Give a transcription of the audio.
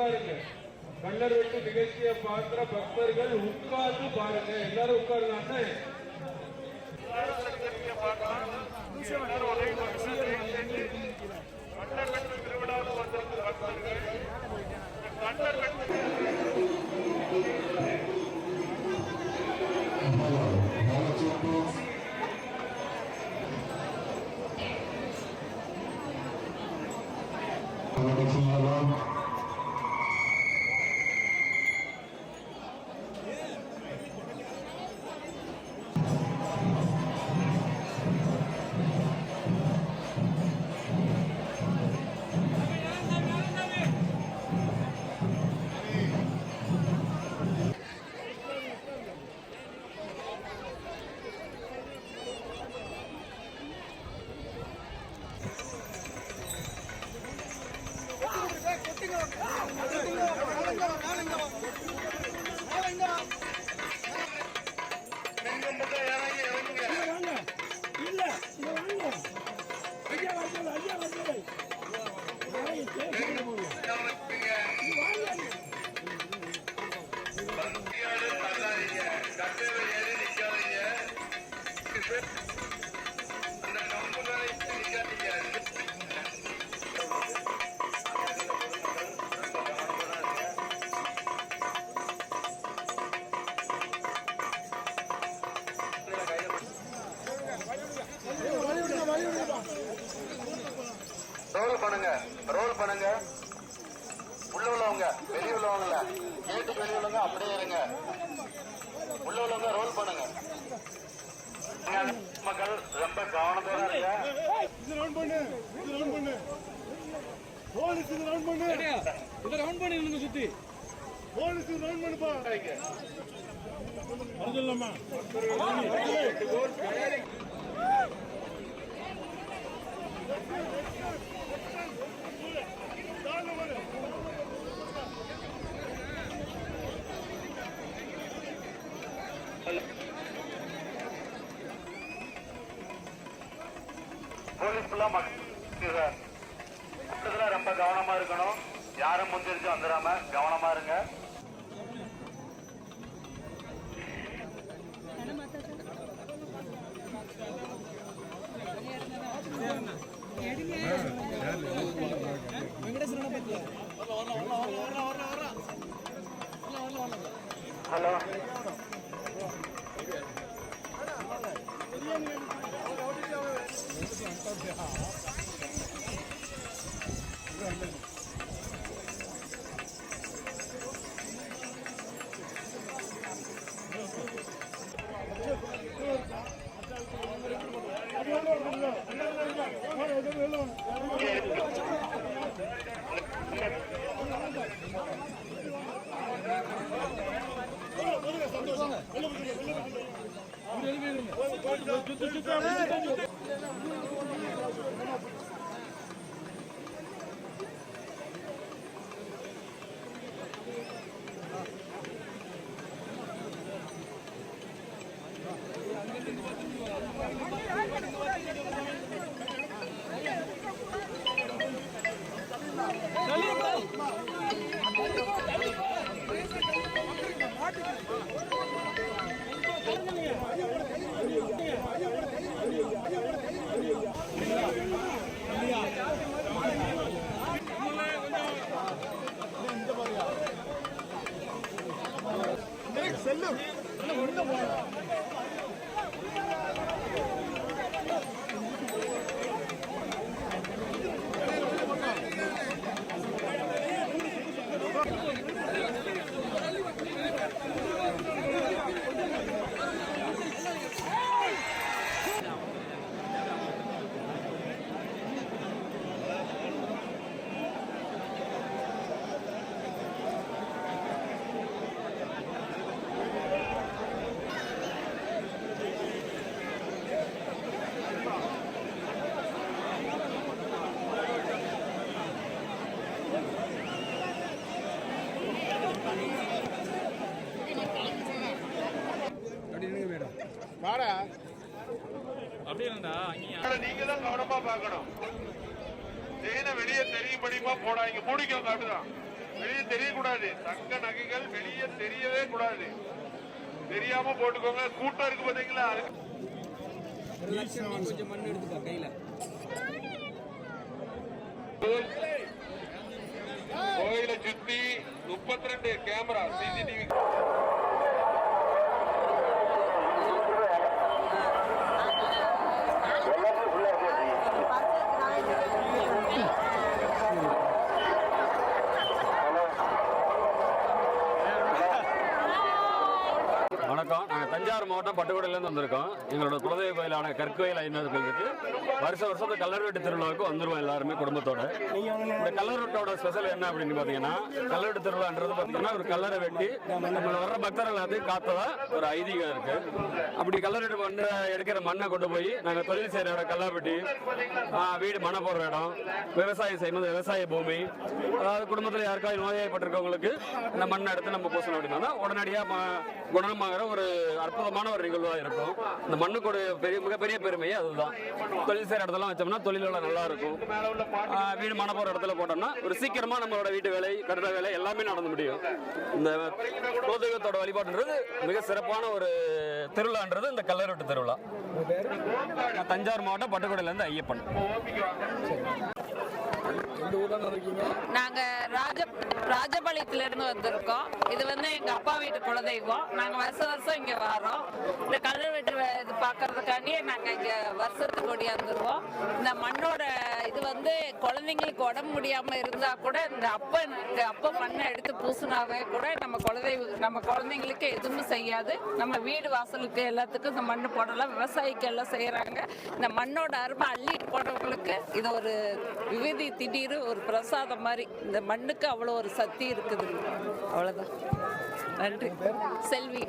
உட்காருங்க. கண்ணர் வெட்டு நிகழ்ச்சியை பார்க்கிற பக்தர்கள் உட்கார்ந்து பாருங்க. எல்லாரும் உட்காருங்க. திருவிழாவில் வந்திருக்கிற பக்தர்கள் கண்ணர் ரோல் பண்ணுங்க. உள்ள உள்ளவங்க வெளியே உள்ளவங்கள கேட்டுக்கு வெளியே உள்ளவங்க அப்படியே இருங்க. உள்ள உள்ளவங்க ரோல் பண்ணுங்க. மக்கள் ரொம்ப கவனத்தோட இருங்க. சுத்தி போலீஸ் ரவுண்ட் பண்ணுப்பா. போலீஸ் ரொம்ப கவனமா இருக்கணும். யாரும் முந்திரிச்சு வந்துடாம கவனமா இருங்க. ஹலோ செல்லும் வாடா நீங்க தான் கவனமா பாக்கணும். வெளியே தெரியும்படியுமா போடாங்க. மூடிக்கோங்க. அப்படிதான் வெளியே தெரியக்கூடாது. தங்க நகைகள் வெளியே தெரியவே கூடாது. தெரியாம போட்டுக்கோங்க. கூட்டம் இருக்கு பாத்தீங்களா? கொஞ்சம் மண் எடுத்துக்கோ கையில. கோயிலை சுத்தி 32 கேமரா சிசிடிவி. வணக்கம். நாங்கள் தஞ்சாவூர் மாவட்டம் பட்டுக்கோட்டையிலேருந்து வந்திருக்கோம். எங்களோட குலதெய்வ கோயிலான கற்கோயில் ஐநூறு கோயிலுக்கு வருஷம் இந்த கல்லறுவெட்டு திருவிழாவுக்கு வந்துருவோம் எல்லாருமே குடும்பத்தோட. இந்த கல்லறுவெட்டோட ஸ்பெஷல் என்ன அப்படின்னு பார்த்தீங்கன்னா, கல்லறுவெட்டு திருவிழான்றது பார்த்தீங்கன்னா ஒரு கல்லறை வெட்டி நம்மள வர்ற பக்தர்கள் எல்லாத்தையும் காத்ததா ஒரு ஐதீகம் இருக்கு. அப்படி கல்லறுவெட்டு மண்ணை எடுக்கிற மண்ணை கொண்டு போய் நாங்கள் தொழில் செய்கிற இடம் கல்லா வெட்டி, வீடு மனை போடுற இடம், விவசாயம் செய்யணும் விவசாய பூமி, அதாவது குடும்பத்தில் யாருக்காவது நோய்வாய்ப்பட்டிருக்கவங்களுக்கு இந்த மண்ணை எடுத்து நம்ம பூசணும் அப்படின்னா உடனடியாக குணமாகிற ஒரு அற்புதமான ஒரு நிகழ்வாக இருக்கும். இந்த மண்ணுக்கு மிகப்பெரிய பெருமையே அதுதான். தொழில் செய்கிற இடத்துல வச்சோம்னா தொழிலெல்லாம் நல்லா இருக்கும். வீடு மனை போகிற இடத்துல போட்டோம்னா ஒரு சீக்கிரமாக நம்மளோட வீட்டு வேலை கட்டட வேலை எல்லாமே நடந்து முடியும். இந்த குலதெய்வத்தோட வழிபாடுன்றது மிக சிறப்பான ஒரு திருவிழான்றது இந்த கல்லறுவெட்டு திருவிழா. தஞ்சாவூர் மாவட்டம் பட்டுக்கோட்டையிலேருந்து ஐயப்பன். நாங்க ராஜபாளையத்துல இருந்து வந்திருக்கோம். இது எங்க அப்பா வீட்டு குலதெய்வம். நாங்க வருஷம் இங்க வரோம். இந்த கல்லறுவெட்டு இது பாக்குறதுக்காண்டி நாங்க இங்க வருஷத்துக்கு ஓடியாந்துருவோம். இந்த மண்ணோட இது குழந்தைங்களுக்கு உடம்பு முடியாம இருந்தா கூட இந்த அப்ப மண்ணை எடுத்து பூசினாவே கூட நம்ம குழந்தைங்களுக்கு எதுவும் செய்யாது. நம்ம வீடு வாசலுக்கு எல்லாத்துக்கும் இந்த மண்ணு போடலாம். விவசாயிக்கு எல்லாம் செய்யறாங்க. இந்த மண்ணோட அருமை அள்ளிட்டு போடுறவங்களுக்கு இது ஒரு விவிதி திடீர் ஒரு பிரசாதம் மாதிரி. இந்த மண்ணுக்கு அவ்வளோ ஒரு சக்தி இருக்குது. அவ்வளோதான். நன்றி. செல்வி.